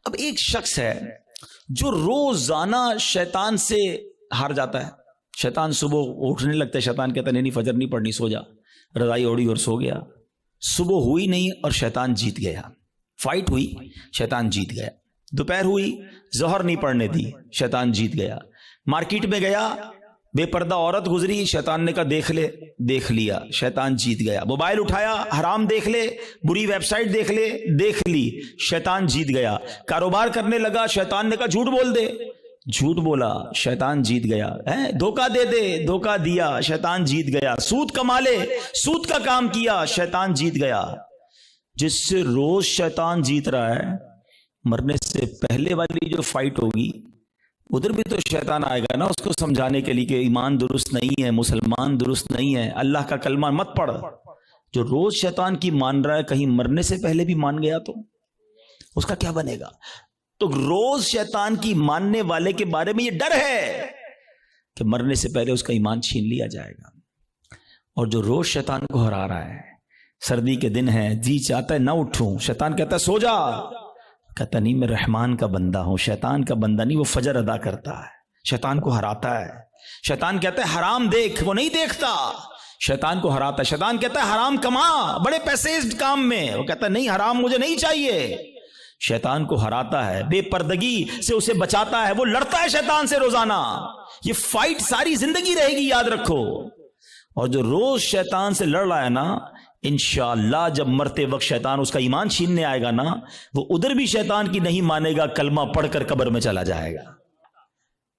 اب ایک شخص ہے جو روزانہ شیطان سے ہار جاتا ہے. شیطان صبح اٹھنے لگتا ہے, شیطان کہتا نہیں فجر نہیں پڑھنی, سو جا, رضائی اوڑی اور سو گیا. صبح ہوئی نہیں اور شیطان جیت گیا. فائٹ ہوئی, شیطان جیت گیا. دوپہر ہوئی, ظہر نہیں پڑھنے دی, شیطان جیت گیا. مارکیٹ میں گیا, بے پردہ عورت گزری, شیطان نے کہا دیکھ لے, دیکھ لیا, شیطان جیت گیا. موبائل اٹھایا, حرام دیکھ لے, بری ویب سائٹ دیکھ لے, دیکھ لی, شیطان جیت گیا. کاروبار کرنے لگا, شیطان نے کہا جھوٹ بول دے, جھوٹ بولا, شیطان جیت گیا. دھوکہ دے دے, دھوکہ دیا, شیطان جیت گیا. سود کما لے, سود کا کام کیا, شیطان جیت گیا. جس سے روز شیطان جیت رہا ہے, مرنے سے پہلے والی جو فائٹ ہوگی ادھر بھی تو شیطان آئے گا نا اس کو سمجھانے کے لیے کہ ایمان درست نہیں ہے, مسلمان درست نہیں ہے, اللہ کا کلمہ مت پڑھ. جو روز شیطان کی مان رہا ہے, کہیں مرنے سے پہلے بھی مان گیا تو اس کا کیا بنے گا؟ تو روز شیطان کی ماننے والے کے بارے میں یہ ڈر ہے کہ مرنے سے پہلے اس کا ایمان چھین لیا جائے گا. اور جو روز شیطان کو ہرا رہا ہے, سردی کے دن ہے, جی چاہتا ہے نہ اٹھوں, شیطان کہتا ہے سو جا, کہتا نہیں میں رحمان کا بندہ ہوں, شیطان کا بندہ نہیں. وہ فجر ادا کرتا ہے, شیطان کو ہراتا ہے. شیطان کہتا ہے حرام دیکھ, وہ نہیں دیکھتا, شیطان کو ہراتا ہے. شیطان کہتا ہے حرام کما, بڑے پیسے اس کام میں, وہ کہتا ہے نہیں حرام مجھے نہیں چاہیے. شیطان کو ہراتا ہے, بے پردگی سے اسے بچاتا ہے. وہ لڑتا ہے شیطان سے روزانہ. یہ فائٹ ساری زندگی رہے گی, یاد رکھو. اور جو روز شیطان سے لڑ رہا ہے نا, انشاءاللہ جب مرتے وقت شیطان اس کا ایمان چھیننے آئے گا نا, وہ ادھر بھی شیطان کی نہیں مانے گا, کلمہ پڑھ کر قبر میں چلا جائے گا.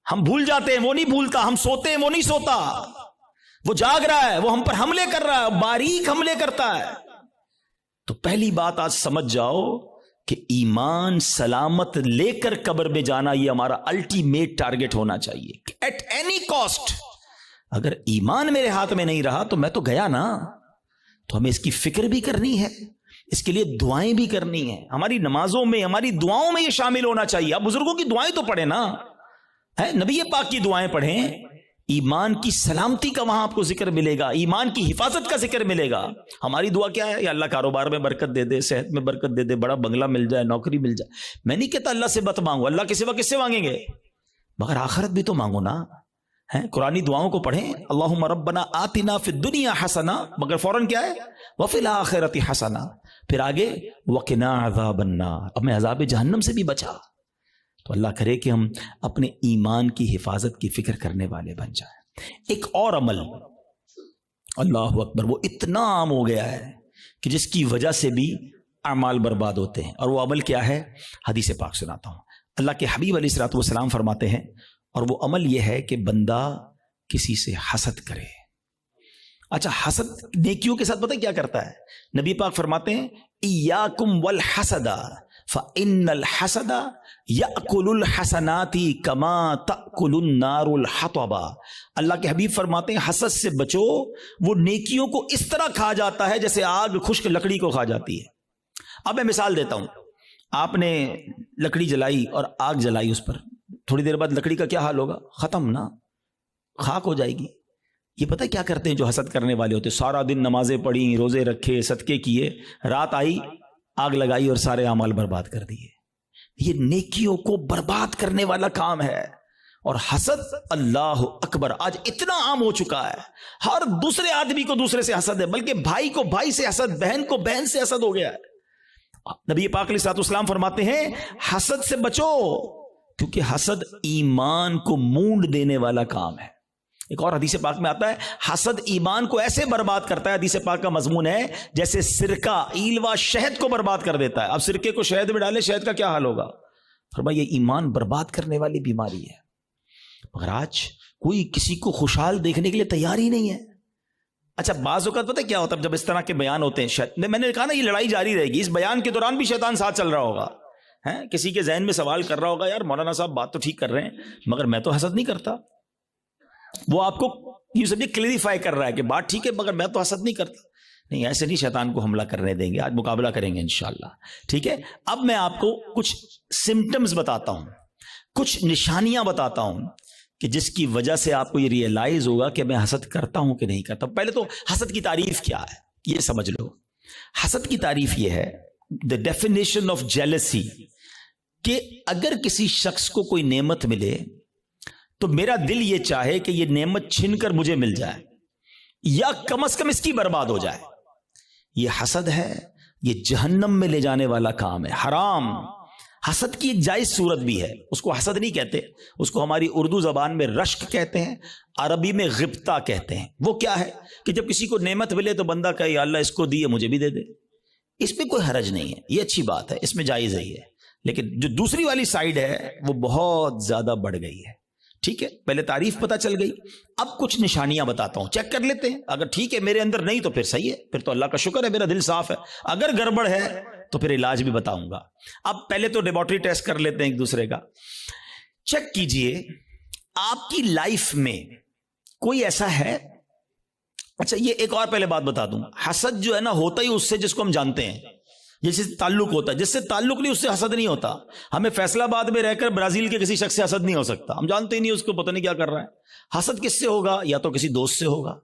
ہم بھول جاتے ہیں, وہ نہیں بھولتا. ہم سوتے ہیں, وہ نہیں سوتا. وہ جاگ رہا ہے, وہ ہم پر حملے کر رہا ہے, باریک حملے کرتا ہے. تو پہلی بات آج سمجھ جاؤ کہ ایمان سلامت لے کر قبر میں جانا یہ ہمارا الٹیمیٹ ٹارگٹ ہونا چاہیے ایٹ اینی کاسٹ. اگر ایمان میرے ہاتھ میں نہیں رہا تو میں تو گیا نا. تو ہمیں اس کی فکر بھی کرنی ہے, اس کے لیے دعائیں بھی کرنی ہیں. ہماری نمازوں میں, ہماری دعاؤں میں یہ شامل ہونا چاہیے. آپ بزرگوں کی دعائیں تو پڑھیں نا, نبی پاک کی دعائیں پڑھیں. ایمان کی سلامتی کا وہاں آپ کو ذکر ملے گا, ایمان کی حفاظت کا ذکر ملے گا. ہماری دعا کیا ہے؟ یا اللہ کاروبار میں برکت دے دے, صحت میں برکت دے دے, بڑا بنگلہ مل جائے, نوکری مل جائے. میں نہیں کہتا اللہ سے مت مانگو, اللہ کے سوا کس سے مانگیں گے؟ مگر آخرت بھی تو مانگو نا. قرآنی دعاؤں کو پڑھیں, اللہم ربنا آتنا فی الدنیا حسنہ, مگر فوراً کیا ہے؟ وفی الآخرۃ حسنہ. پھر آگے وقنا عذاب النار, اب میں عذاب جہنم سے بھی بچا. تو اللہ کرے کہ ہم اپنے ایمان کی حفاظت کی فکر کرنے والے بن جائیں. ایک اور عمل, اللہ اکبر, وہ اتنا عام ہو گیا ہے کہ جس کی وجہ سے بھی اعمال برباد ہوتے ہیں. اور وہ عمل کیا ہے؟ حدیث پاک سناتا ہوں. اللہ کے حبیب علیہ الصلوۃ والسلام فرماتے ہیں, اور وہ عمل یہ ہے کہ بندہ کسی سے حسد کرے. اچھا, حسد نیکیوں کے ساتھ پتہ کیا کرتا ہے؟ نبی پاک فرماتے ہیں ایاکم والحسد فإن الحسد یأکل الحسنات کما تأکل النار الحطب. اللہ کے حبیب فرماتے ہیں حسد سے بچو, وہ نیکیوں کو اس طرح کھا جاتا ہے جیسے آگ خشک لکڑی کو کھا جاتی ہے. اب میں مثال دیتا ہوں. آپ نے لکڑی جلائی اور آگ جلائی اس پر, تھوڑی دیر بعد لکڑی کا کیا حال ہوگا؟ ختم نا, خاک ہو جائے گی. یہ پتہ کیا کرتے ہیں جو حسد کرنے والے ہوتے؟ سارا دن نمازیں پڑھی, روزے رکھے, صدقے کیے, رات آئی آگ لگائی اور سارے اعمال برباد کر دیے. یہ نیکیوں کو برباد کرنے والا کام ہے. اور حسد, اللہ اکبر, آج اتنا عام ہو چکا ہے. ہر دوسرے آدمی کو دوسرے سے حسد ہے, بلکہ بھائی کو بھائی سے حسد, بہن کو بہن سے حسد ہو گیا ہے. نبی پاک علیہ الصلوۃ والسلام فرماتے ہیں حسد سے بچو, کیونکہ حسد ایمان کو مونڈ دینے والا کام ہے. ایک اور حدیث پاک میں آتا ہے حسد ایمان کو ایسے برباد کرتا ہے, حدیث پاک کا مضمون ہے جیسے سرکہ ایلوا شہد کو برباد کر دیتا ہے. اب سرکے کو شہد میں ڈالے, شہد کا کیا حال ہوگا؟ فرمایا یہ ایمان برباد کرنے والی بیماری ہے. مگر آج کوئی کسی کو خوشحال دیکھنے کے لیے تیار ہی نہیں ہے. اچھا, بعض اوقات پتہ کیا ہوتا ہے جب اس طرح کے بیان ہوتے ہیں, میں نے کہا نا یہ لڑائی جاری رہے گی, اس بیان کے دوران بھی شیطان ساتھ چل رہا ہوگا. کسی کے ذہن میں سوال کر رہا ہوگا, یار مولانا صاحب بات تو ٹھیک کر رہے ہیں مگر میں تو حسد نہیں کرتا. وہ آپ کو یہ سب کلیریفائی کر رہا ہے کہ بات ٹھیک ہے مگر میں تو حسد نہیں کرتا. نہیں, ایسے نہیں شیطان کو حملہ کرنے دیں گے, آج مقابلہ کریں گے انشاءاللہ. ٹھیک ہے, اب میں آپ کو کچھ سمٹمز بتاتا ہوں, کچھ نشانیاں بتاتا ہوں کہ جس کی وجہ سے آپ کو یہ ریئلائز ہوگا کہ میں حسد کرتا ہوں کہ نہیں کرتا. پہلے تو حسد کی تعریف کیا ہے یہ سمجھ لو. حسد کی تعریف یہ ہے, the definition of jealousy کہ اگر کسی شخص کو کوئی نعمت ملے تو میرا دل یہ چاہے کہ یہ نعمت چھن کر مجھے مل جائے یا کم از کم اس کی برباد ہو جائے. یہ حسد ہے, یہ جہنم میں لے جانے والا کام ہے, حرام. حسد کی ایک جائز صورت بھی ہے, اس کو حسد نہیں کہتے, اس کو ہماری اردو زبان میں رشک کہتے ہیں, عربی میں غبطہ کہتے ہیں. وہ کیا ہے کہ جب کسی کو نعمت ملے تو بندہ کہے یا اللہ اس کو دی ہے مجھے بھی دے دے. اس میں کوئی حرج نہیں ہے, یہ اچھی بات ہے, اس میں جائز ہے یہ. لیکن جو دوسری والی سائیڈ ہے وہ بہت زیادہ بڑھ گئی ہے. ٹھیک ہے, پہلے تعریف پتہ چل گئی, اب کچھ نشانیاں بتاتا ہوں, چیک کر لیتے ہیں. اگر ٹھیک ہے میرے اندر نہیں تو پھر صحیح ہے, پھر تو اللہ کا شکر ہے میرا دل صاف ہے. اگر گڑبڑ ہے تو پھر علاج بھی بتاؤں گا. اب پہلے تو لیبارٹری ٹیسٹ کر لیتے ہیں ایک دوسرے کا. چیک کیجئے آپ کی لائف میں کوئی ایسا ہے. اچھا یہ ایک اور پہلے بات بتا دوں, حسد جو ہے نا ہوتا ہی اس سے جس کو ہم جانتے ہیں, جس سے تعلق ہوتا ہے. جس سے تعلق نہیں اس سے حسد نہیں ہوتا. ہمیں فیصلہ آباد میں رہ کر برازیل کے کسی شخص سے حسد نہیں ہو سکتا, ہم جانتے ہی نہیں اس کو, پتہ نہیں کیا کر رہا ہے. حسد کس سے ہوگا؟ یا تو کسی دوست سے ہوگا,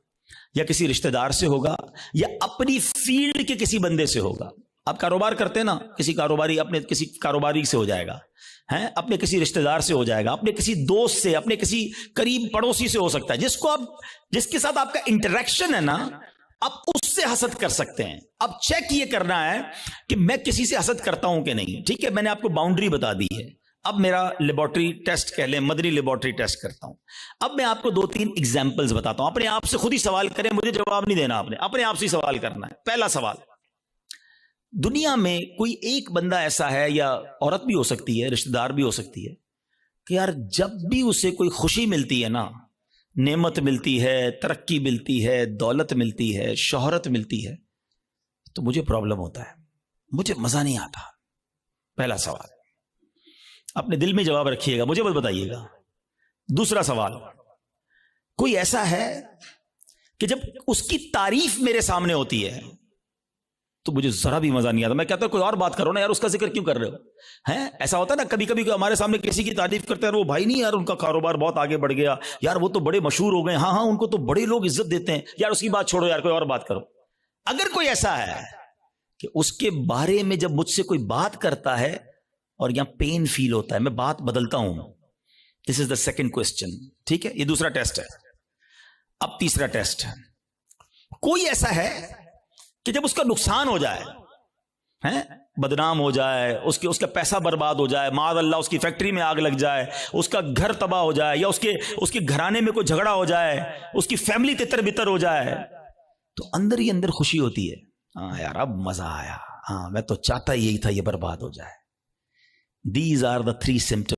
یا کسی رشتہ دار سے ہوگا, یا اپنی فیلڈ کے کسی بندے سے ہوگا. آپ کاروبار کرتے ہیں نا, کسی کاروباری اپنے کسی کاروباری سے ہو جائے گا, ہیں اپنے کسی رشتہ دار سے ہو جائے گا, اپنے کسی دوست سے, اپنے کسی قریب پڑوسی سے ہو سکتا ہے, جس کو آپ جس کے ساتھ آپ کا انٹریکشن ہے نا, اب اس سے حسد کر سکتے ہیں. اب چیک یہ کرنا ہے کہ میں کسی سے حسد کرتا ہوں کہ نہیں. ٹھیک ہے, میں نے آپ کو باؤنڈری بتا دی ہے. اب میرا لیبارٹری ٹیسٹ کہہ لیں, مدنی لیبارٹری ٹیسٹ کرتا ہوں. اب میں آپ کو 2-3 ایگزامپلز بتاتا ہوں. اپنے آپ سے خود ہی سوال کریں, مجھے جواب نہیں دینا, آپ نے اپنے آپ سے ہی سوال کرنا ہے. پہلا سوال, دنیا میں کوئی ایک بندہ ایسا ہے, یا عورت بھی ہو سکتی ہے, رشتہ دار بھی ہو سکتی ہے, کہ یار جب بھی اسے کوئی خوشی ملتی ہے نا, نعمت ملتی ہے, ترقی ملتی ہے, دولت ملتی ہے, شہرت ملتی ہے, تو مجھے پرابلم ہوتا ہے, مجھے مزہ نہیں آتا. پہلا سوال اپنے دل میں جواب رکھیے گا, مجھے بس بتائیے گا. دوسرا سوال, کوئی ایسا ہے کہ جب اس کی تعریف میرے سامنے ہوتی ہے تو مجھے ذرا بھی مزہ نہیں آتا. میں کہتا ہوں کوئی اور بات کرو نا یار, اس کا ذکر کیوں کر رہے ہو. ہیں ایسا ہوتا ہے نا کبھی کبھی ہمارے سامنے کسی کی تعریف کرتے ہیں, وہ بھائی نہیں یار ان کا کاروبار بہت آگے بڑھ گیا, یار وہ تو بڑے مشہور ہو گئے, ہاں ہاں ان کو تو بڑے لوگ عزت دیتے ہیں, یار اس کی بات چھوڑو یار, کوئی اور بات کرو. اگر کوئی ایسا ہے کہ اس کے بارے میں جب مجھ سے کوئی بات کرتا ہے اور یہاں پین فیل ہوتا ہے, میں بات بدلتا ہوں. دس از دا سیکنڈ کوسچن. ٹھیک ہے, یہ دوسرا ٹیسٹ ہے. اب تیسرا ٹیسٹ ہے, کوئی ایسا ہے کہ جب اس کا نقصان ہو جائے, بدنام ہو جائے, اس کا پیسہ برباد ہو جائے, معاذ اللہ اس کی فیکٹری میں آگ لگ جائے, اس کا گھر تباہ ہو جائے, یا اس کے گھرانے میں کوئی جھگڑا ہو جائے, اس کی فیملی تتر بتر ہو جائے, تو اندر ہی اندر خوشی ہوتی ہے, ہاں یار اب مزہ آیا, ہاں میں تو چاہتا ہی یہی تھا یہ برباد ہو جائے. These are the 3 symptoms